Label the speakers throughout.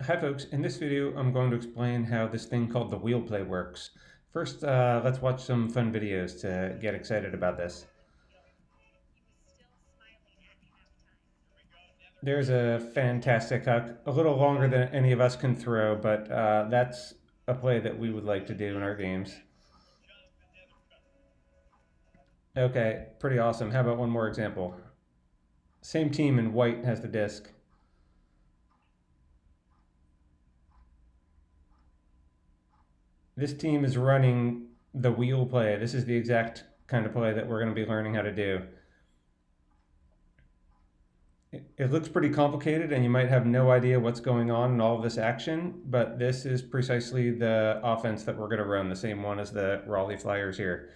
Speaker 1: Hi folks, in this video I'm going to explain how this thing called the wheel play works. First, let's watch some fun videos to get excited about this. There's a fantastic huck, a little longer than any of us can throw, but that's a play that we would like to do in our games. Okay, pretty awesome. How about one more example? Same team in white has the disc. This team is running the wheel play. This is the exact kind of play that we're going to be learning how to do. It looks pretty complicated and you might have no idea what's going on in all of this action, but this is precisely the offense that we're going to run, the same one as the Raleigh Flyers here.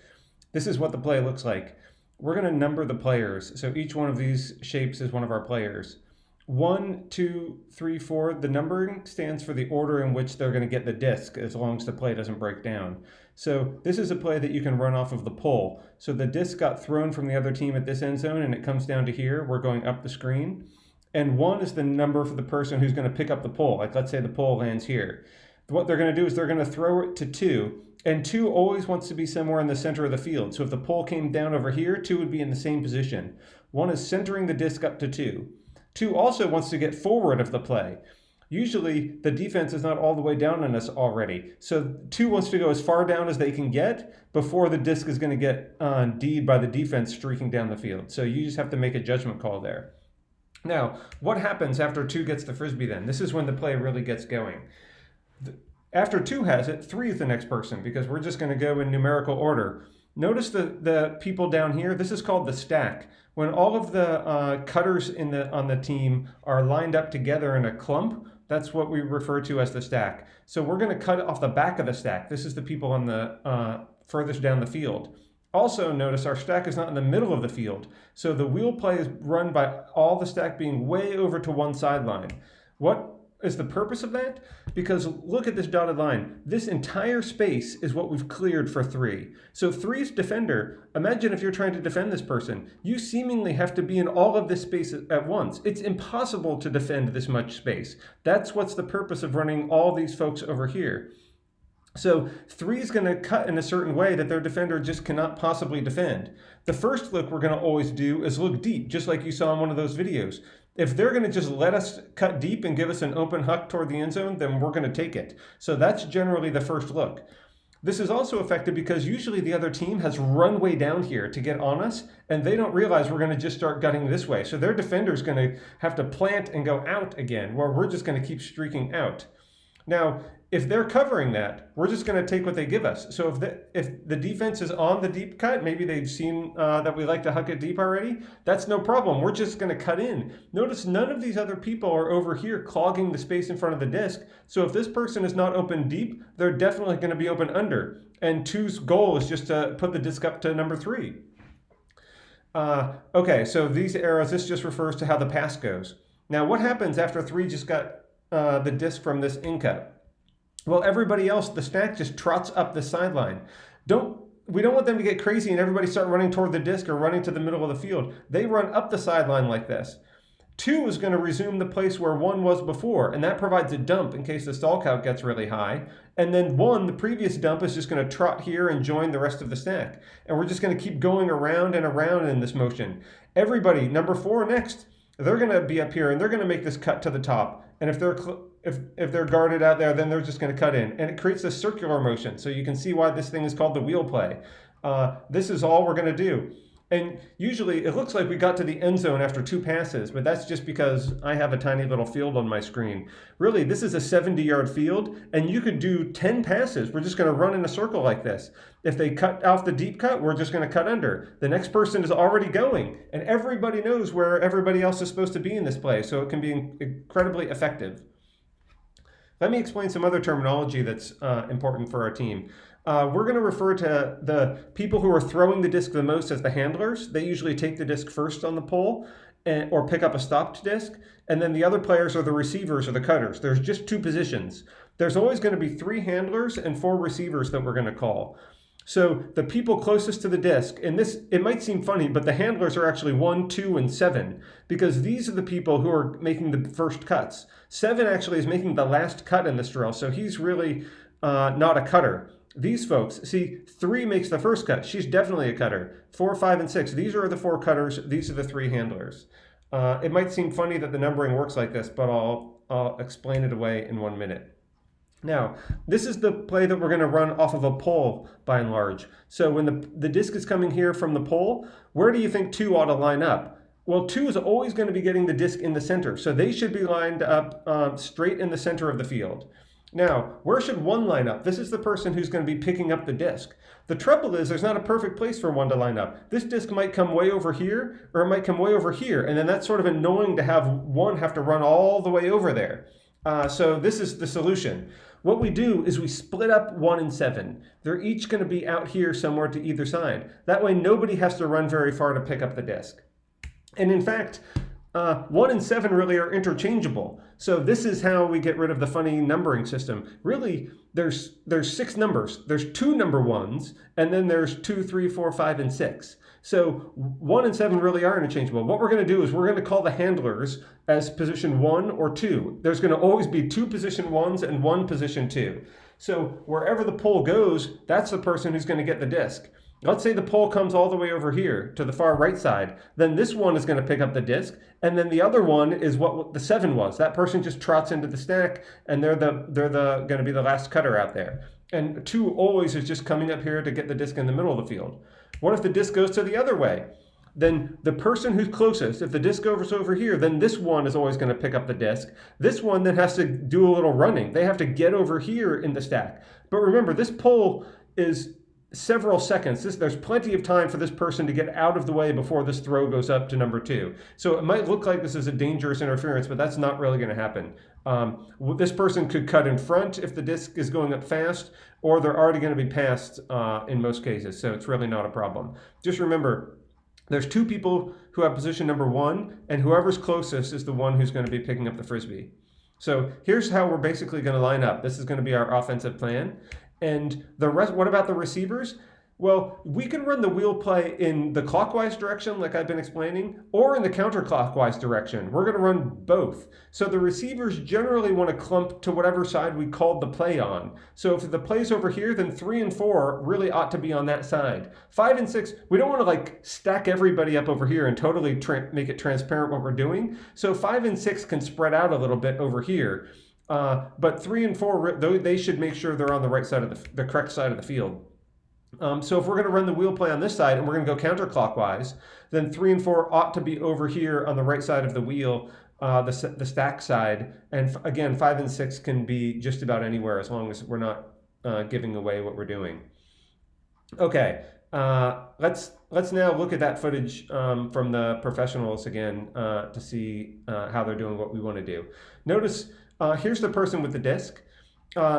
Speaker 1: This is what the play looks like. We're going to number the players. So each one of these shapes is one of our players. 1, 2, 3, 4. The numbering stands for the order in which they're going to get the disc as long as the play doesn't break down. So this is a play that you can run off of the pole. So the disc got thrown from the other team at this end zone and it comes down to here. We're going up the screen. And 1 is the number for the person who's going to pick up the pole. Like let's say the pole lands here. What they're going to do is they're going to throw it to 2. And 2 always wants to be somewhere in the center of the field. So if the pole came down over here, 2 would be in the same position. 1 is centering the disc up to 2. 2 also wants to get forward of the play. Usually the defense is not all the way down on us already. So 2 wants to go as far down as they can get before the disc is going to get D'd by the defense streaking down the field. So you just have to make a judgment call there. Now, what happens after 2 gets the Frisbee then? This is when the play really gets going. After 2 has it, 3 is the next person because we're just going to go in numerical order. Notice the people down here. This is called the stack. When all of the cutters on the team are lined up together in a clump, that's what we refer to as the stack. So we're going to cut off the back of the stack. This is the people on the furthest down the field. Also notice our stack is not in the middle of the field. So the wheel play is run by all the stack being way over to one sideline. What is the purpose of that? Because look at this dotted line. This entire space is what we've cleared for 3. So 3's defender, imagine if you're trying to defend this person. You seemingly have to be in all of this space at once. It's impossible to defend this much space. That's what's the purpose of running all these folks over here. So 3 is going to cut in a certain way that their defender just cannot possibly defend. The first look we're going to always do is look deep, just like you saw in one of those videos. If they're going to just let us cut deep and give us an open huck toward the end zone, then we're going to take it. So that's generally the first look. This is also effective because usually the other team has run way down here to get on us, and they don't realize we're going to just start gutting this way. So their defender's going to have to plant and go out again, where we're just going to keep streaking out. Now, if they're covering that, we're just going to take what they give us. So if the defense is on the deep cut, maybe they've seen that we like to huck it deep already, that's no problem. We're just going to cut in. Notice none of these other people are over here clogging the space in front of the disc. So if this person is not open deep, they're definitely going to be open under. And 2's goal is just to put the disc up to number 3. Okay, so these arrows, this just refers to how the pass goes. Now, what happens after 3 just got the disc from this in cut? Well, everybody else, the stack just trots up the sideline. We don't want them to get crazy and everybody start running toward the disc or running to the middle of the field. They run up the sideline like this. 2 is going to resume the place where 1 was before, and that provides a dump in case the stall count gets really high. And then 1, the previous dump, is just going to trot here and join the rest of the stack. And we're just going to keep going around and around in this motion. Everybody, number 4 next, they're going to be up here and they're going to make this cut to the top. And if they're guarded out there, then they're just going to cut in. And it creates a circular motion. So you can see why this thing is called the wheel play. This is all we're going to do. And usually it looks like we got to the end zone after 2 passes, but that's just because I have a tiny little field on my screen. Really, this is a 70-yard field, and you could do 10 passes. We're just going to run in a circle like this. If they cut off the deep cut, we're just going to cut under. The next person is already going, and everybody knows where everybody else is supposed to be in this play, so it can be incredibly effective. Let me explain some other terminology that's important for our team. We're going to refer to the people who are throwing the disc the most as the handlers. They usually take the disc first on the pole or pick up a stopped disc. And then the other players are the receivers or the cutters. There's just 2 positions. There's always going to be 3 handlers and 4 receivers that we're going to call. So the people closest to the disc, and this, it might seem funny, but the handlers are actually 1, 2, and 7, because these are the people who are making the first cuts. 7 actually is making the last cut in this drill, so he's really not a cutter. These folks, see, 3 makes the first cut. She's definitely a cutter. 4, 5, and 6, these are the 4 cutters. These are the 3 handlers. It might seem funny that the numbering works like this, but I'll explain it away in 1 minute. Now, this is the play that we're going to run off of a pole, by and large. So when the disc is coming here from the pole, where do you think 2 ought to line up? Well, 2 is always going to be getting the disc in the center, so they should be lined up straight in the center of the field. Now, where should 1 line up? This is the person who's going to be picking up the disc. The trouble is there's not a perfect place for 1 to line up. This disc might come way over here, or it might come way over here, and then that's sort of annoying to have 1 have to run all the way over there. So this is the solution. What we do is we split up 1 and 7. They're each going to be out here somewhere to either side. That way nobody has to run very far to pick up the disc. And in fact, 1 and 7 really are interchangeable. So this is how we get rid of the funny numbering system. Really, there's 6 numbers. There's 2 number 1s, and then there's 2, 3, 4, 5, and 6. So 1 and 7 really are interchangeable. What we're going to do is we're going to call the handlers as position 1 or 2. There's going to always be 2 position 1s and 1 position 2. So wherever the pole goes, that's the person who's going to get the disc. Let's say the pole comes all the way over here to the far right side. Then this one is going to pick up the disc, and then the other one is what the 7 was. That person just trots into the stack, and they're going to be the last cutter out there. And 2 always is just coming up here to get the disc in the middle of the field. What if the disc goes to the other way? Then the person who's closest, if the disc goes over here, then this one is always going to pick up the disc. This one then has to do a little running. They have to get over here in the stack. But remember, this pole is several seconds. There's plenty of time for this person to get out of the way before this throw goes up to number 2. So it might look like this is a dangerous interference, but that's not really going to happen. This person could cut in front if the disc is going up fast, or they're already going to be passed in most cases, so it's really not a problem. Just remember, there's 2 people who have position number 1, and whoever's closest is the one who's going to be picking up the Frisbee. So here's how we're basically going to line up. This is going to be our offensive plan. And the rest, what about the receivers? Well, we can run the wheel play in the clockwise direction, like I've been explaining, or in the counterclockwise direction. We're going to run both. So the receivers generally want to clump to whatever side we called the play on. So if the play's over here, then 3 and 4 really ought to be on that side. 5 and 6, we don't want to like stack everybody up over here and totally make it transparent what we're doing. So 5 and 6 can spread out a little bit over here. But 3 and 4, they should make sure they're on the right side of the correct side of the field. So if we're going to run the wheel play on this side and we're going to go counterclockwise, then 3 and 4 ought to be over here on the right side of the wheel, the stack side. And again, 5 and 6 can be just about anywhere as long as we're not giving away what we're doing. Okay, let's now look at that footage from the professionals again to see how they're doing what we want to do. Notice here's the person with the disc.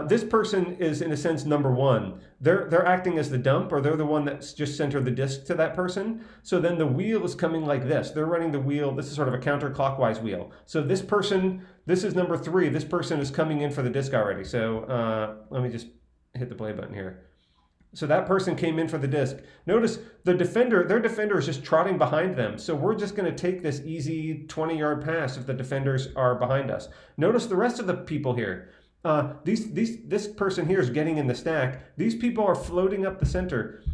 Speaker 1: This person is, in a sense, number 1. They're acting as the dump, or they're the one that's just centered the disc to that person. So then the wheel is coming like this. They're running the wheel. This is sort of a counterclockwise wheel. So this person, this is number 3. This person is coming in for the disc already. So let me just hit the play button here. So that person came in for the disc. Notice their defender is just trotting behind them. So we're just going to take this easy 20-yard pass if the defenders are behind us. Notice the rest of the people here. This person here is getting in the stack. These people are floating up the center.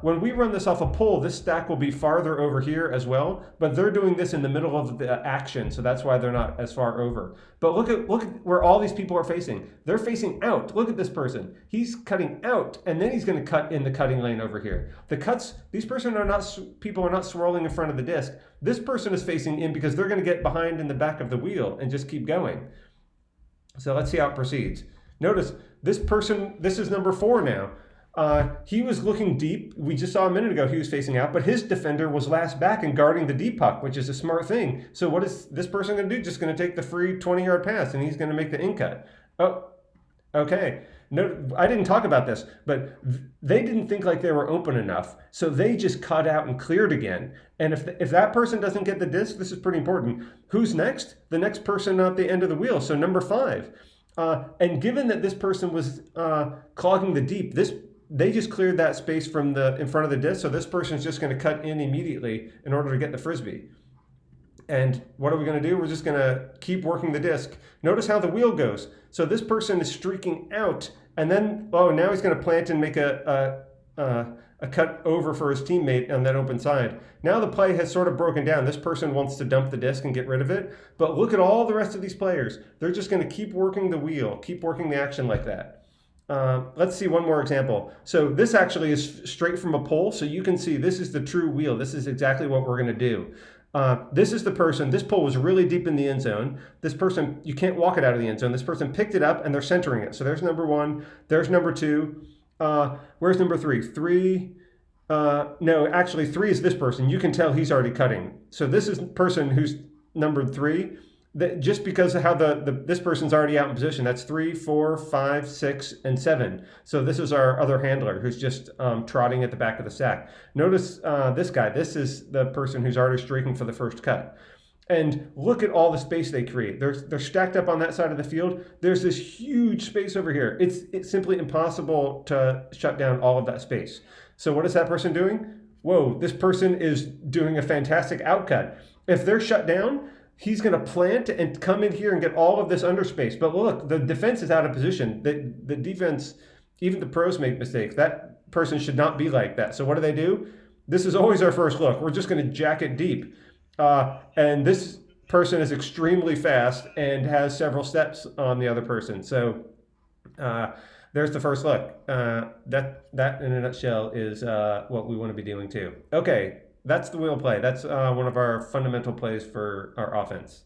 Speaker 1: When we run this off a pole, this stack will be farther over here as well, but they're doing this in the middle of the action, so that's why they're not as far over. But look at where all these people are facing. They're facing out. Look at this person. He's cutting out, and then he's going to cut in the cutting lane over here. These people are not swirling in front of the disc. This person is facing in because they're going to get behind in the back of the wheel and just keep going. So let's see how it proceeds. Notice this person, this is number 4 now. He was looking deep. We just saw a minute ago he was facing out, but his defender was last back and guarding the deep puck, which is a smart thing. So what is this person going to do? Just going to take the free 20-yard pass, and he's going to make the in cut. Oh, okay. No, I didn't talk about this, but they didn't think like they were open enough, so they just cut out and cleared again. And if that person doesn't get the disc, this is pretty important. Who's next? The next person at the end of the wheel, so number 5. And given that this person was clogging the deep, they just cleared that space from the in front of the disc, so this person's just going to cut in immediately in order to get the frisbee. And what are we going to do? We're just going to keep working the disc. Notice how the wheel goes. So this person is streaking out, and then, oh, now he's going to plant and make a cut over for his teammate on that open side. Now the play has sort of broken down. This person wants to dump the disc and get rid of it. But look at all the rest of these players. They're just going to keep working the wheel, keep working the action like that. Let's see one more example. So this actually is straight from a pole. So you can see this is the true wheel. This is exactly what we're going to do. This is the person, this pole was really deep in the end zone. This person, you can't walk it out of the end zone. This person picked it up and they're centering it. So there's number one, there's number two. Where's number three? No, actually three is this person. You can tell he's already cutting. So this is the person who's numbered three. Just because of how this person's already out in position. That's 3, 4, 5, 6, and 7. So this is our other handler who's just trotting at the back of the sack. Notice this guy. This is the person who's already streaking for the first cut. And look at all the space they create. They're stacked up on that side of the field. There's this huge space over here. It's simply impossible to shut down all of that space. So what is that person doing? Whoa, this person is doing a fantastic outcut. If they're shut down, he's going to plant and come in here and get all of this underspace. But look, the defense is out of position. The defense, even the pros make mistakes. That person should not be like that. So what do? This is always our first look. We're just going to jack it deep. And this person is extremely fast and has several steps on the other person. So there's the first look. That in a nutshell is what we want to be doing too. Okay. That's the wheel play. That's one of our fundamental plays for our offense.